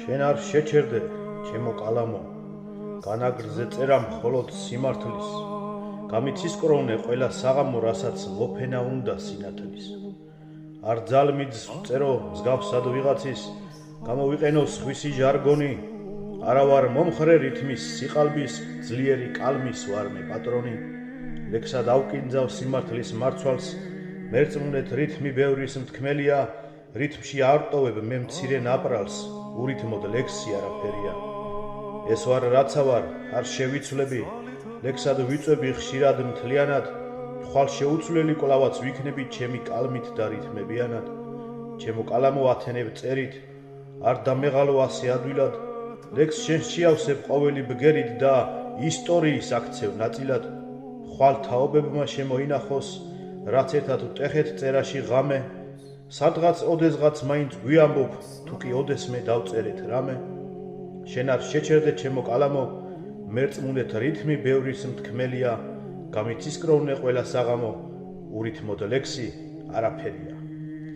შენ არ შეჩერდე, ჩემო კალამო, განაგრძე წერა მხოლოდ სიმართლის, გამიცისკროვნე ყველა საღამო, რასაც ლოფენა უნდა სინათლის. არ ძალმიდს წერო მსგავსად ვიღაცის, გამოვიყენო სხვისი ჟარგონი, არა ვარ მომხრე რითმის სიყალბის, ძლიერი კალმის ვარ მე პატრონი. ლექსად ავკინძავ სიმართლის მარცვალს, მერწმუნეთ რითმი ბევრის მთქმელია, რითმში არტოვებ მე მცირე ნაპრალს, ურითმოდ ლექსი არაფერია. ეს ვარ რაცა ვარ, არ შევიცვლები, ლექსად ვიწვევი ხშირად მთლიანად, ხვალ შეუცვლელი კვლავაც ვიქნები ჩემი კალმით და რითმებიანად. ჩემო კალამო ათენებ წერით, არ დამეღალო ასე ადვილად, ლექს შენ შეავსებ ყოველი ბგერით და ისტორიის აქცევ ნაწილად. ხვალ თაობებმა შემოინახოს, რაც ერთად ვტეხეთ წერაში ღამე, სადღაც ოდესღაც მაინც გვიამბობ, თუ კი ოდესმე დავწერეთ რამე. შენ არ შეჩერდე, ჩემო კალამო, მერწმუნეთ რითმი ბევრის მთქმელია, გამიცისკროვნე ყველა საღამო, ურითმოდ ლექსი არაფერია.